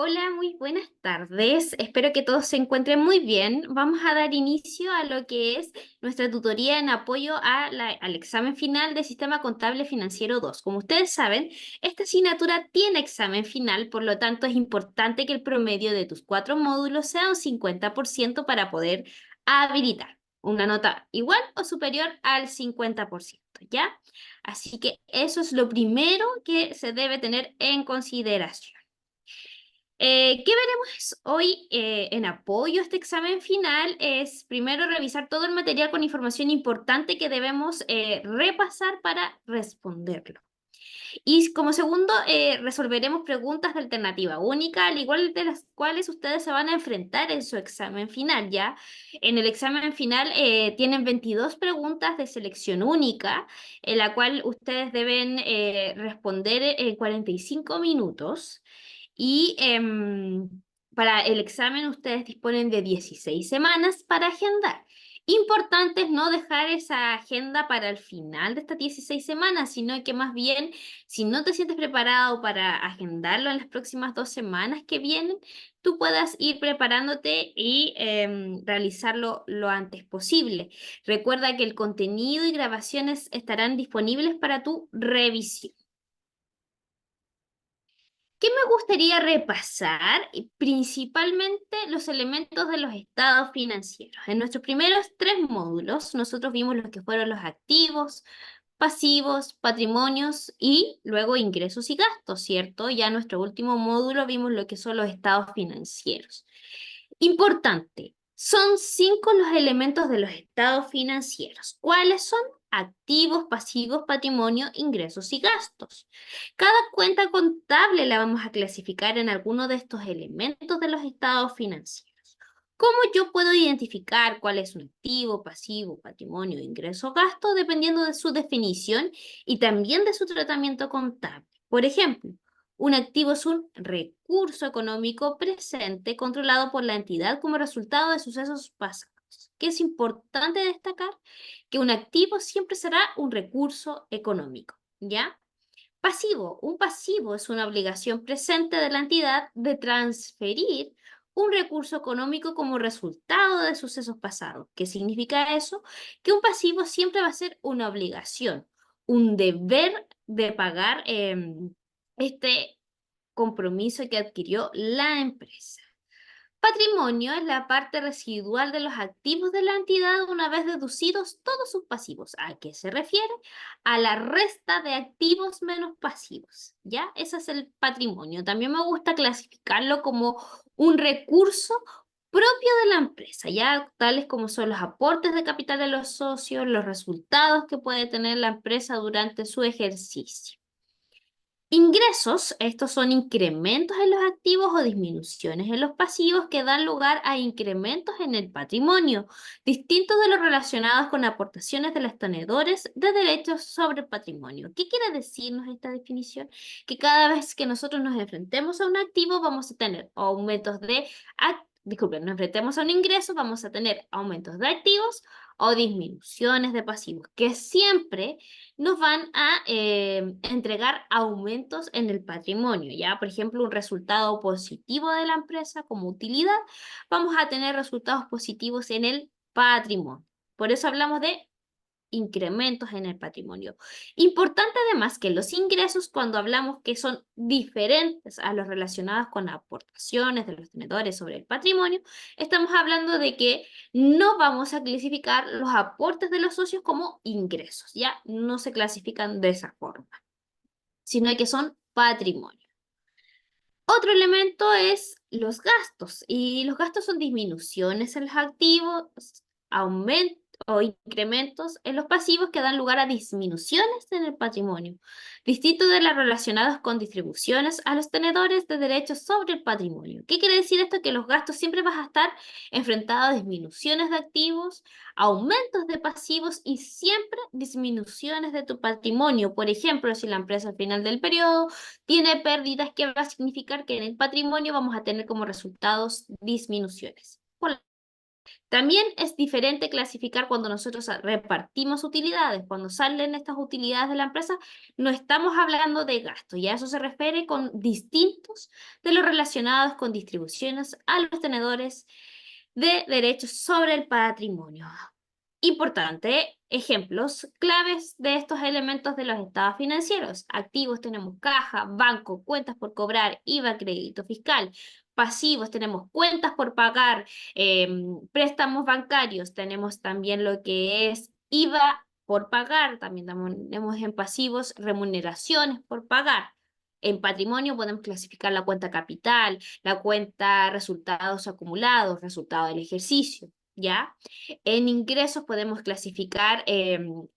Hola, muy buenas tardes. Espero que todos se encuentren muy bien. Vamos a dar inicio a lo que es nuestra tutoría en apoyo al examen final de Sistema Contable Financiero 2. Como ustedes saben, esta asignatura tiene examen final, por lo tanto es importante que el promedio de tus 4 módulos sea un 50% para poder habilitar una nota igual o superior al 50%, ¿ya? Así que eso es lo primero que se debe tener en consideración. ¿Qué veremos hoy en apoyo a este examen final? Es primero revisar todo el material con información importante que debemos repasar para responderlo. Y como segundo, resolveremos preguntas de alternativa única, al igual de las cuales ustedes se van a enfrentar en su examen final, ¿ya? En el examen final tienen 22 preguntas de selección única, en la cual ustedes deben responder en 45 minutos. Y para el examen ustedes disponen de 16 semanas para agendar. Importante es no dejar esa agenda para el final de estas 16 semanas, sino que más bien, si no te sientes preparado para agendarlo en las próximas 2 semanas que vienen, tú puedas ir preparándote y realizarlo lo antes posible. Recuerda que el contenido y grabaciones estarán disponibles para tu revisión. ¿Qué me gustaría repasar? Principalmente los elementos de los estados financieros. En nuestros primeros 3 módulos, nosotros vimos lo que fueron los activos, pasivos, patrimonios y luego ingresos y gastos, ¿cierto? Ya en nuestro último módulo vimos lo que son los estados financieros. Importante, son 5 los elementos de los estados financieros. ¿Cuáles son? Activos, pasivos, patrimonio, ingresos y gastos. Cada cuenta contable la vamos a clasificar en alguno de estos elementos de los estados financieros. ¿Cómo yo puedo identificar cuál es un activo, pasivo, patrimonio, ingreso o gasto? Dependiendo de su definición y también de su tratamiento contable. Por ejemplo, un activo es un recurso económico presente controlado por la entidad como resultado de sucesos pasados. ¿Qué es importante destacar? Que un activo siempre será un recurso económico, ¿ya? Pasivo. Un pasivo es una obligación presente de la entidad de transferir un recurso económico como resultado de sucesos pasados. ¿Qué significa eso? Que un pasivo siempre va a ser una obligación, un deber de pagar este compromiso que adquirió la empresa. Patrimonio es la parte residual de los activos de la entidad una vez deducidos todos sus pasivos. ¿A qué se refiere? A la resta de activos menos pasivos, ¿ya? Ese es el patrimonio. También me gusta clasificarlo como un recurso propio de la empresa, ¿ya? Tales como son los aportes de capital de los socios, los resultados que puede tener la empresa durante su ejercicio. Ingresos, estos son incrementos en los activos o disminuciones en los pasivos que dan lugar a incrementos en el patrimonio, distintos de los relacionados con aportaciones de los tenedores de derechos sobre el patrimonio. ¿Qué quiere decirnos esta definición? Que cada vez que nosotros nos enfrentemos a un activo vamos a tener aumentos de, disculpen, nos enfrentemos a un ingreso, vamos a tener aumentos de activos o disminuciones de pasivos, que siempre nos van a entregar aumentos en el patrimonio, ¿ya? Por ejemplo, un resultado positivo de la empresa como utilidad, vamos a tener resultados positivos en el patrimonio. Por eso hablamos de incrementos en el patrimonio. Importante además que los ingresos, cuando hablamos que son diferentes a los relacionados con aportaciones de los tenedores sobre el patrimonio, estamos hablando de que no vamos a clasificar los aportes de los socios como ingresos, ya no se clasifican de esa forma, sino que son patrimonio. Otro elemento es los gastos, y los gastos son disminuciones en los activos, aumentos o incrementos en los pasivos que dan lugar a disminuciones en el patrimonio, distinto de las relacionadas con distribuciones a los tenedores de derechos sobre el patrimonio. ¿Qué quiere decir esto? Que los gastos siempre vas a estar enfrentados a disminuciones de activos, aumentos de pasivos y siempre disminuciones de tu patrimonio. Por ejemplo, si la empresa al final del periodo tiene pérdidas, que va a significar que en el patrimonio vamos a tener como resultados disminuciones. También es diferente clasificar cuando nosotros repartimos utilidades. Cuando salen estas utilidades de la empresa, no estamos hablando de gastos, y a eso se refiere con distintos de los relacionados con distribuciones a los tenedores de derechos sobre el patrimonio. Importante, ejemplos claves de estos elementos de los estados financieros. Activos tenemos caja, banco, cuentas por cobrar, IVA, crédito fiscal. Pasivos tenemos cuentas por pagar, préstamos bancarios, tenemos también lo que es IVA por pagar, también tenemos en pasivos remuneraciones por pagar. En patrimonio podemos clasificar la cuenta capital, la cuenta resultados acumulados, resultado del ejercicio, ¿ya? En ingresos podemos clasificar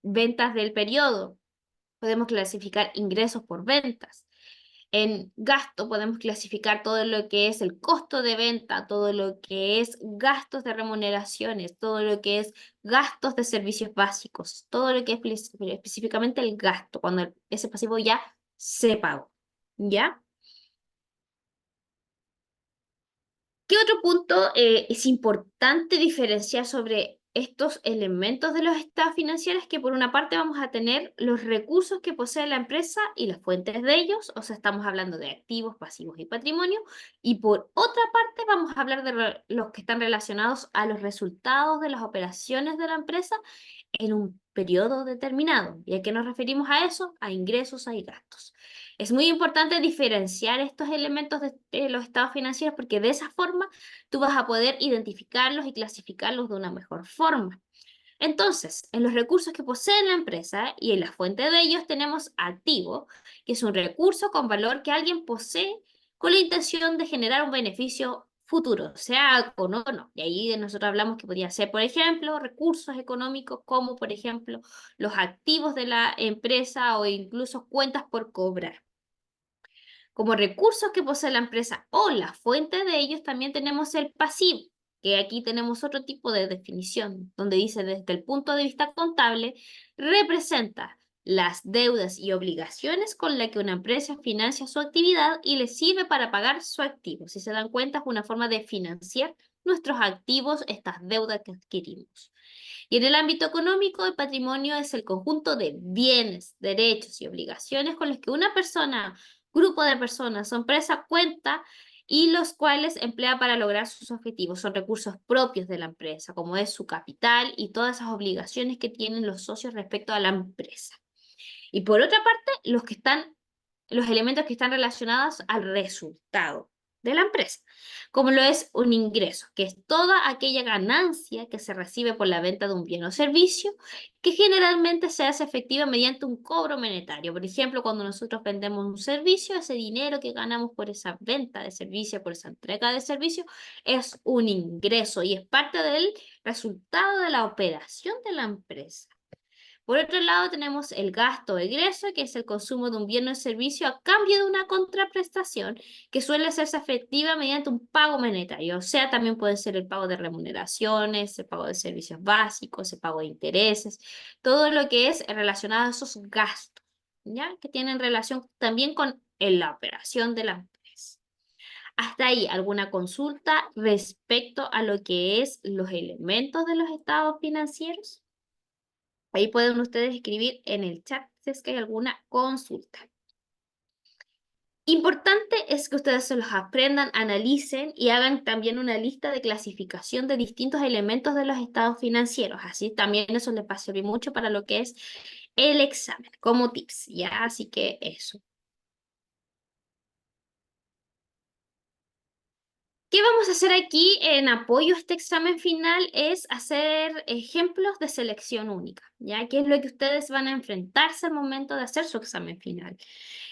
ventas del periodo, podemos clasificar ingresos por ventas. En gasto podemos clasificar todo lo que es el costo de venta, todo lo que es gastos de remuneraciones, todo lo que es gastos de servicios básicos, todo lo que es específicamente el gasto, cuando ese pasivo ya se pagó, ¿ya? ¿Qué otro punto es importante diferenciar sobre estos elementos de los estados financieros? Que por una parte vamos a tener los recursos que posee la empresa y las fuentes de ellos, o sea, estamos hablando de activos, pasivos y patrimonio, y por otra parte vamos a hablar de los que están relacionados a los resultados de las operaciones de la empresa en un periodo determinado. ¿Y a qué nos referimos a eso? A ingresos y gastos. Es muy importante diferenciar estos elementos de los estados financieros, porque de esa forma tú vas a poder identificarlos y clasificarlos de una mejor forma. Entonces, en los recursos que posee la empresa y en la fuente de ellos tenemos activo, que es un recurso con valor que alguien posee con la intención de generar un beneficio futuro, sea o no. Y ahí nosotros hablamos que podría ser, por ejemplo, recursos económicos como, por ejemplo, los activos de la empresa o incluso cuentas por cobrar. Como recursos que posee la empresa o la fuente de ellos, también tenemos el pasivo, que aquí tenemos otro tipo de definición, donde dice desde el punto de vista contable, representa las deudas y obligaciones con las que una empresa financia su actividad y le sirve para pagar su activo. Si se dan cuenta, es una forma de financiar nuestros activos, estas deudas que adquirimos. Y en el ámbito económico, el patrimonio es el conjunto de bienes, derechos y obligaciones con los que una persona, grupo de personas o empresa cuenta y los cuales emplea para lograr sus objetivos. Son recursos propios de la empresa, como es su capital y todas esas obligaciones que tienen los socios respecto a la empresa. Y por otra parte, los elementos que están relacionados al resultado de la empresa, como lo es un ingreso, que es toda aquella ganancia que se recibe por la venta de un bien o servicio, que generalmente se hace efectiva mediante un cobro monetario. Por ejemplo, cuando nosotros vendemos un servicio, ese dinero que ganamos por esa venta de servicio, por esa entrega de servicio, es un ingreso y es parte del resultado de la operación de la empresa. Por otro lado, tenemos el gasto o egreso, que es el consumo de un bien o servicio a cambio de una contraprestación, que suele hacerse efectiva mediante un pago monetario. O sea, también puede ser el pago de remuneraciones, el pago de servicios básicos, el pago de intereses, todo lo que es relacionado a esos gastos, ¿ya? Que tienen relación también con la operación de la empresa. Hasta ahí, ¿alguna consulta respecto a lo que es los elementos de los estados financieros? Ahí pueden ustedes escribir en el chat si es que hay alguna consulta. Importante es que ustedes se los aprendan, analicen y hagan también una lista de clasificación de distintos elementos de los estados financieros. Así también eso les va a servir mucho para lo que es el examen, como tips, ¿ya? Así que eso. ¿Qué vamos a hacer aquí en apoyo a este examen final? Es hacer ejemplos de selección única, ¿ya? ¿Qué es lo que ustedes van a enfrentarse al momento de hacer su examen final?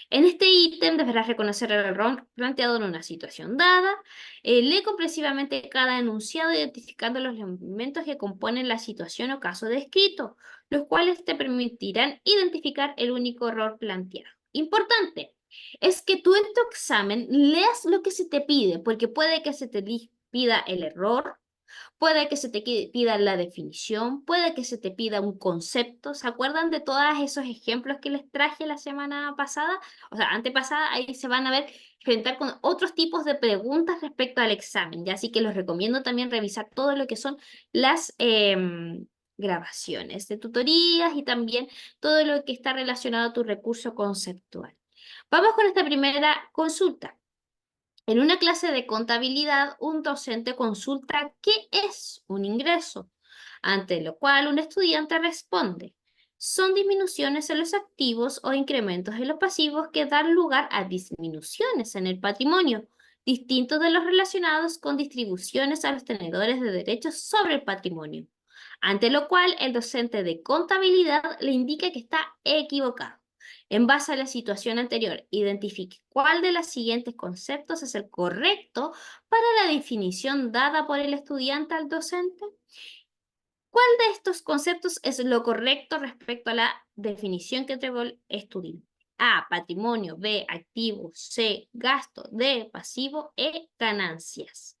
En este ítem deberás reconocer el error planteado en una situación dada, lee comprensivamente cada enunciado identificando los elementos que componen la situación o caso descrito, los cuales te permitirán identificar el único error planteado. Importante es que tú en tu examen leas lo que se te pide, porque puede que se te pida el error, Puede que se te pida la definición, puede que se te pida un concepto. ¿Se acuerdan de todos esos ejemplos que les traje la semana pasada? O sea, antepasada, ahí se van a ver enfrentar con otros tipos de preguntas respecto al examen. Ya así que los recomiendo también revisar todo lo que son las grabaciones de tutorías y también todo lo que está relacionado a tu recurso conceptual. Vamos con esta primera consulta. En una clase de contabilidad, un docente consulta qué es un ingreso, ante lo cual un estudiante responde, son disminuciones en los activos o incrementos en los pasivos que dan lugar a disminuciones en el patrimonio, distintos de los relacionados con distribuciones a los tenedores de derechos sobre el patrimonio, ante lo cual el docente de contabilidad le indica que está equivocado. En base a la situación anterior, identifique cuál de los siguientes conceptos es el correcto para la definición dada por el estudiante al docente. ¿Cuál de estos conceptos es lo correcto respecto a la definición que entregó el estudiante? A, patrimonio; B, activo; C, gasto; D, pasivo; E, ganancias.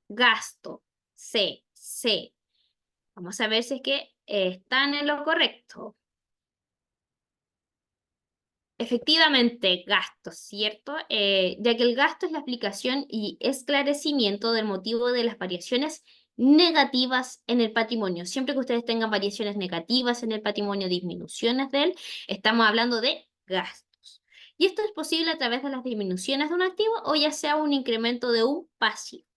Gasto, C. Vamos a ver si es que están en lo correcto. Efectivamente, gasto, ¿cierto? Ya que el gasto es la explicación y esclarecimiento del motivo de las variaciones negativas en el patrimonio. Siempre que ustedes tengan variaciones negativas en el patrimonio, disminuciones de él, estamos hablando de gastos. Y esto es posible a través de las disminuciones de un activo o ya sea un incremento de un pasivo.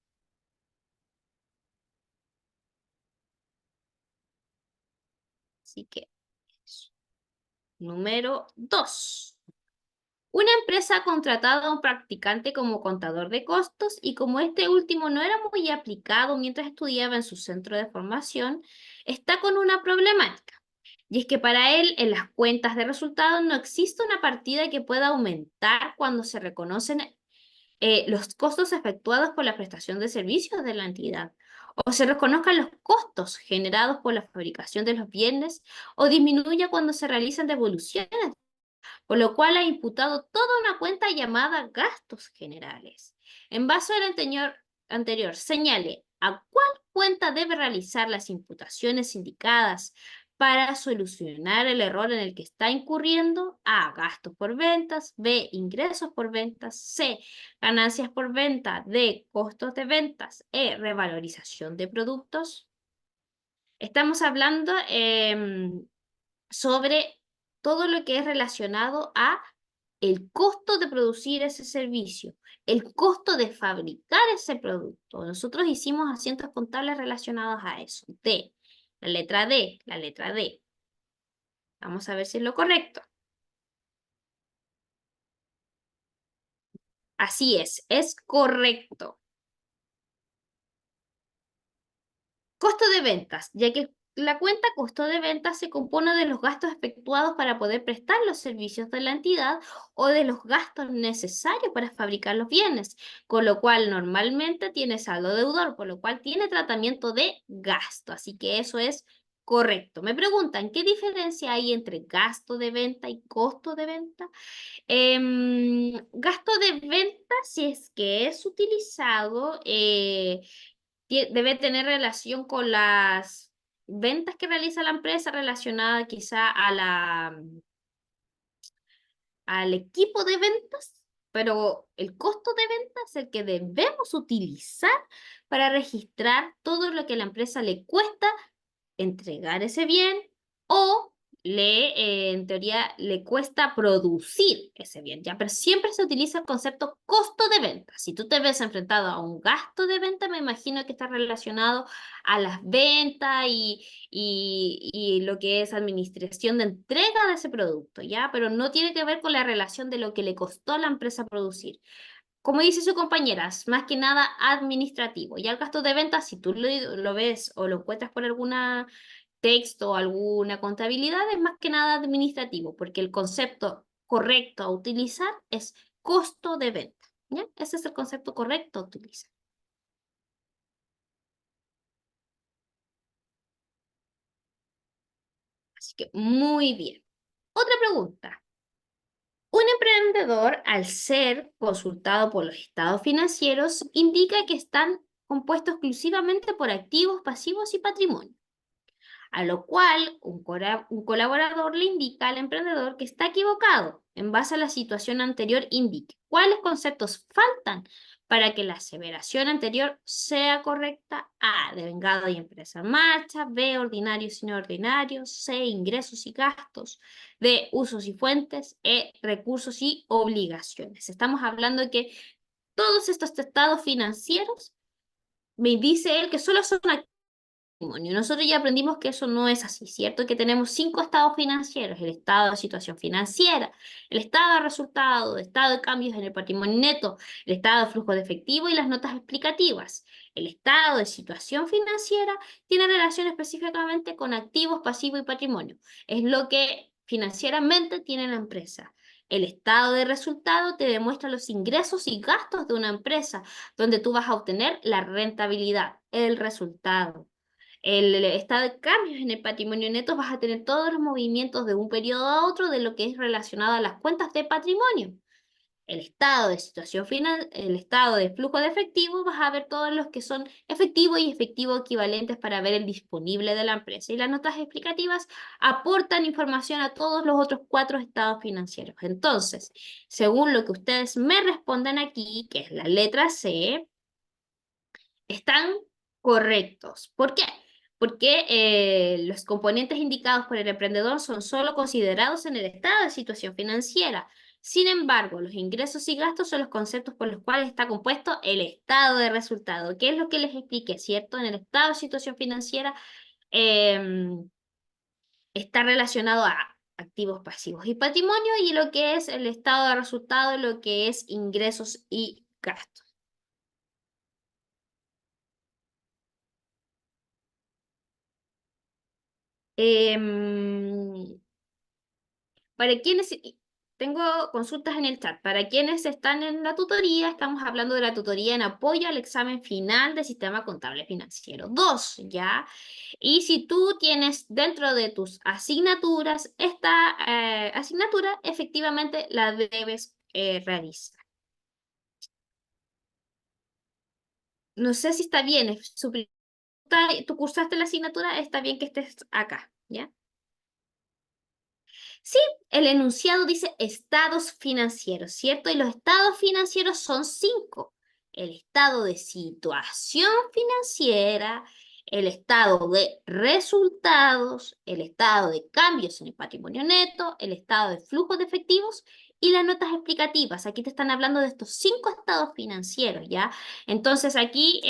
Así que, eso. Número 2. Una empresa ha contratado a un practicante como contador de costos y como este último no era muy aplicado mientras estudiaba en su centro de formación, está con una problemática. Y es que para él en las cuentas de resultados no existe una partida que pueda aumentar cuando se reconocen los costos efectuados por la prestación de servicios de la entidad, o se reconozcan los costos generados por la fabricación de los bienes, o disminuya cuando se realizan devoluciones, por lo cual ha imputado toda una cuenta llamada gastos generales. En base al anterior, señale a cuál cuenta debe realizar las imputaciones indicadas para solucionar el error en el que está incurriendo. A, gastos por ventas; B, ingresos por ventas; C, ganancias por venta; D, costos de ventas; E, revalorización de productos. Estamos hablando sobre todo lo que es relacionado a el costo de producir ese servicio, el costo de fabricar ese producto. Nosotros hicimos asientos contables relacionados a eso. D, la letra D, la letra D. Vamos a ver si es lo correcto. Así es correcto. Costo de ventas, ya que la cuenta costo de ventas se compone de los gastos efectuados para poder prestar los servicios de la entidad o de los gastos necesarios para fabricar los bienes, con lo cual normalmente tiene saldo deudor, por lo cual tiene tratamiento de gasto. Así que eso es correcto. Me preguntan, ¿qué diferencia hay entre gasto de venta y costo de venta? Gasto de venta, si es que es utilizado, debe tener relación con las ventas que realiza la empresa relacionada quizá a al equipo de ventas, pero el costo de ventas es el que debemos utilizar para registrar todo lo que a la empresa le cuesta entregar ese bien o en teoría, le cuesta producir ese bien, ¿ya? Pero siempre se utiliza el concepto costo de venta. Si tú te ves enfrentado a un gasto de venta, me imagino que está relacionado a las ventas y lo que es administración de entrega de ese producto, ¿ya? Pero no tiene que ver con la relación de lo que le costó a la empresa producir. Como dice su compañera, es más que nada administrativo. Ya el gasto de venta, si tú lo ves o lo encuentras por alguna texto o alguna contabilidad, es más que nada administrativo, porque el concepto correcto a utilizar es costo de venta. ¿Ya? Ese es el concepto correcto a utilizar. Así que muy bien. Otra pregunta. Un emprendedor, al ser consultado por los estados financieros, indica que están compuesto exclusivamente por activos, pasivos y patrimonio. A lo cual un colaborador le indica al emprendedor que está equivocado en base a la situación anterior indique cuáles conceptos faltan para que la aseveración anterior sea correcta. A, devengado y empresa en marcha. B, ordinarios y no ordinarios. C, ingresos y gastos. D, usos y fuentes. E, recursos y obligaciones. Estamos hablando de que todos estos estados financieros, me dice él que solo son patrimonio. Nosotros ya aprendimos que eso no es así, ¿cierto? Que tenemos 5 estados financieros: el estado de situación financiera, el estado de resultado, el estado de cambios en el patrimonio neto, el estado de flujo de efectivo y las notas explicativas. El estado de situación financiera tiene relación específicamente con activos, pasivos y patrimonio. Es lo que financieramente tiene la empresa. El estado de resultado te demuestra los ingresos y gastos de una empresa, donde tú vas a obtener la rentabilidad, el resultado. El estado de cambios en el patrimonio neto, vas a tener todos los movimientos de un periodo a otro de lo que es relacionado a las cuentas de patrimonio. El estado de situación final, el estado de flujo de efectivo, vas a ver todos los que son efectivo y efectivo equivalentes para ver el disponible de la empresa. Y las notas explicativas aportan información a todos los otros 4 estados financieros. Entonces, según lo que ustedes me respondan aquí, que es la letra C, están correctos. ¿Por qué? Porque los componentes indicados por el emprendedor son solo considerados en el estado de situación financiera. Sin embargo, los ingresos y gastos son los conceptos por los cuales está compuesto el estado de resultado, que es lo que les expliqué, ¿cierto? En el estado de situación financiera está relacionado a activos, pasivos y patrimonio, y lo que es el estado de resultado, lo que es ingresos y gastos. Em, Para quienes, tengo consultas en el chat, para quienes están en la tutoría, estamos hablando de la tutoría en apoyo al examen final del sistema contable financiero 2, ¿ya? Y si tú tienes dentro de tus asignaturas, esta asignatura efectivamente la debes realizar. No sé si está bien, tú cursaste la asignatura, está bien que estés acá, ¿ya? Sí, el enunciado dice estados financieros, ¿cierto? Y los estados financieros son 5. El estado de situación financiera, el estado de resultados, el estado de cambios en el patrimonio neto, el estado de flujos de efectivos y las notas explicativas. Aquí te están hablando de estos 5 estados financieros, ¿ya? Entonces aquí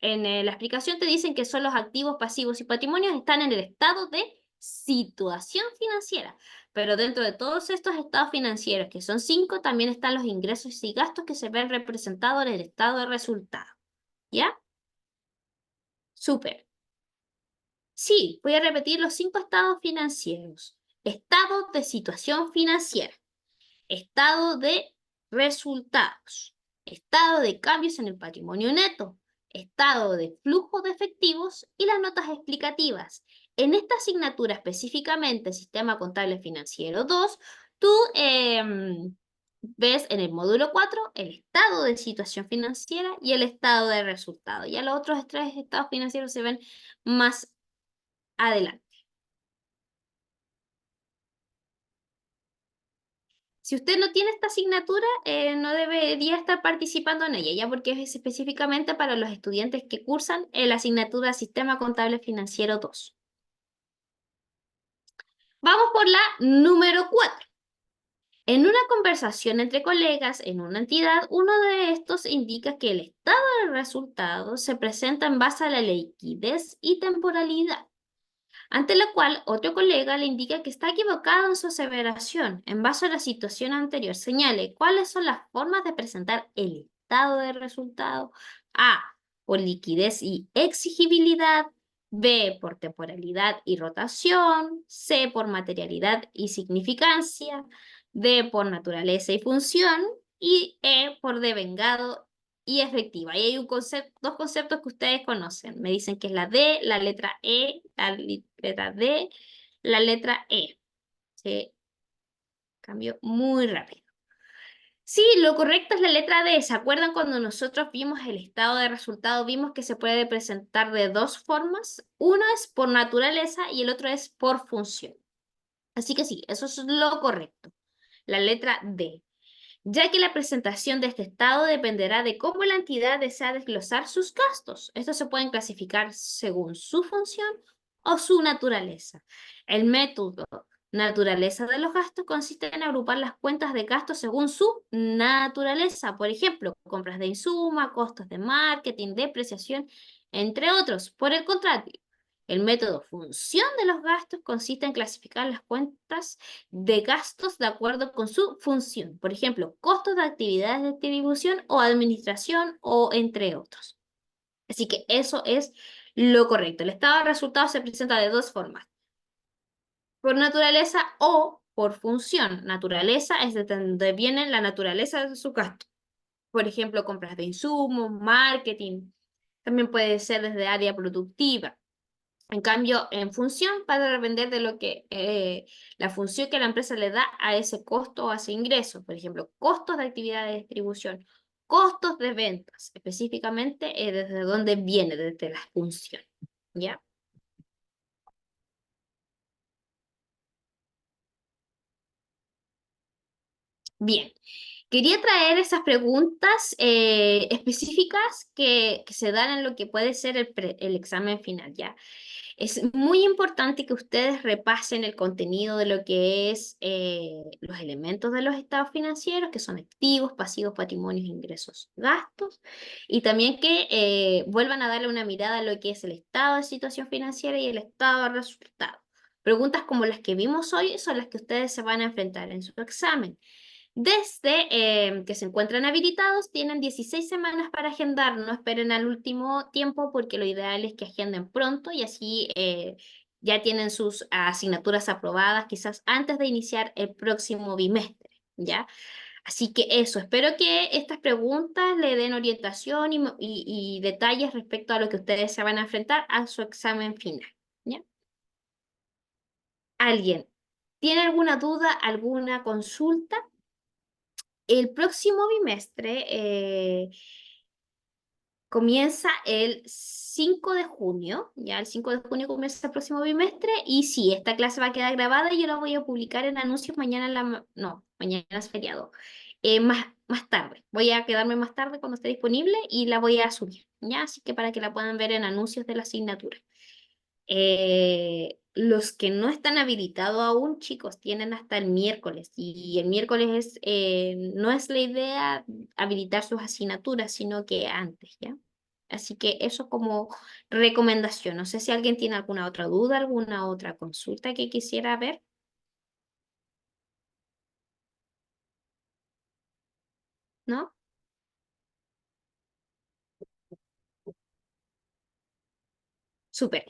la explicación te dicen que son los activos, pasivos y patrimonios están en el estado de situación financiera. Pero dentro de todos estos estados financieros, que son 5, también están los ingresos y gastos que se ven representados en el estado de resultado. ¿Ya? Súper. Sí, voy a repetir los 5 estados financieros. Estado de situación financiera, estado de resultados, estado de cambios en el patrimonio neto, estado de flujo de efectivos y las notas explicativas. En esta asignatura específicamente, Sistema Contable Financiero 2, tú ves en el módulo 4 el estado de situación financiera y el estado de resultado. Ya los otros 3 estados financieros se ven más adelante. Si usted no tiene esta asignatura, no debería estar participando en ella, ya porque es específicamente para los estudiantes que cursan la asignatura Sistema Contable Financiero 2. Vamos por la número 4. En una conversación entre colegas en una entidad, uno de estos indica que el estado de resultados se presenta en base a la liquidez y temporalidad, ante lo cual otro colega le indica que está equivocado en su aseveración. En base a la situación anterior, señale cuáles son las formas de presentar el estado de resultado. A, por liquidez y exigibilidad. B, por temporalidad y rotación. C, por materialidad y significancia. D, por naturaleza y función. Y E, por devengado y efectiva. Y hay dos conceptos que ustedes conocen. Me dicen que es la D, la letra E, la letra D, la letra E. Se cambió muy rápido. Sí, lo correcto es la letra D. ¿Se acuerdan cuando nosotros vimos el estado de resultado? Vimos que se puede presentar de dos formas. Uno es por naturaleza y el otro es por función. Así que sí, eso es lo correcto. La letra D. Ya que la presentación de este estado dependerá de cómo la entidad desea desglosar sus gastos. Estos se pueden clasificar según su función o su naturaleza. El método naturaleza de los gastos consiste en agrupar las cuentas de gastos según su naturaleza. Por ejemplo, compras de insuma, costos de marketing, depreciación, entre otros. Por el contrario, el método función de los gastos consiste en clasificar las cuentas de gastos de acuerdo con su función. Por ejemplo, costos de actividades de distribución o administración o entre otros. Así que eso es lo correcto. El estado de resultados se presenta de dos formas: por naturaleza o por función. Naturaleza es de donde viene la naturaleza de su gasto. Por ejemplo, compras de insumos, marketing. También puede ser desde área productiva. En cambio, en función, va a depender de lo que la función que la empresa le da a ese costo o a ese ingreso. Por ejemplo, costos de actividad de distribución, costos de ventas, específicamente desde dónde viene, desde la función. ¿Ya? Bien. Quería traer esas preguntas específicas que se dan en lo que puede ser el examen final, ¿ya? Es muy importante que ustedes repasen el contenido de lo que es los elementos de los estados financieros, que son activos, pasivos, patrimonios, ingresos, gastos, y también que vuelvan a darle una mirada a lo que es el estado de situación financiera y el estado de resultado. Preguntas como las que vimos hoy son las que ustedes se van a enfrentar en su examen. Desde que se encuentran habilitados, tienen 16 semanas para agendar. No esperen al último tiempo porque lo ideal es que agenden pronto y así ya tienen sus asignaturas aprobadas quizás antes de iniciar el próximo bimestre, ¿ya? Así que eso, espero que estas preguntas le den orientación y detalles respecto a lo que ustedes se van a enfrentar a su examen final, ¿ya? ¿Alguien tiene alguna duda, alguna consulta? El próximo bimestre comienza el 5 de junio, ya el 5 de junio comienza el próximo bimestre y sí, esta clase va a quedar grabada y yo la voy a publicar en anuncios mañana, no, mañana es feriado, más tarde, voy a quedarme más tarde cuando esté disponible y la voy a subir, ya, así que para que la puedan ver en anuncios de la asignatura. Los que no están habilitados aún, chicos, tienen hasta el miércoles y el miércoles no es la idea habilitar sus asignaturas, sino que antes, ¿ya? Así que eso como recomendación. No sé si alguien tiene alguna otra duda, alguna otra consulta que quisiera ver, ¿no? Súper.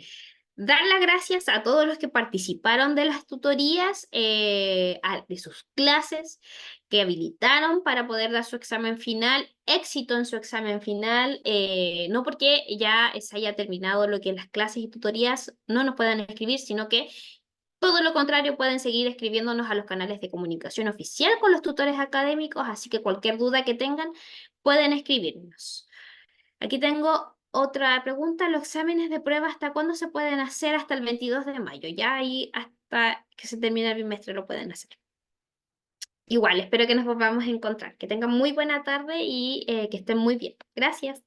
Dar las gracias a todos los que participaron de las tutorías, de sus clases, que habilitaron para poder dar su examen final, éxito en su examen final, no porque ya se haya terminado lo que las clases y tutorías no nos puedan escribir, sino que todo lo contrario, pueden seguir escribiéndonos a los canales de comunicación oficial con los tutores académicos, así que cualquier duda que tengan, pueden escribirnos. Aquí tengo otra pregunta. ¿Los exámenes de prueba hasta cuándo se pueden hacer? Hasta el 22 de mayo. Ya ahí hasta que se termine el bimestre lo pueden hacer. Igual, espero que nos volvamos a encontrar. Que tengan muy buena tarde y que estén muy bien. Gracias.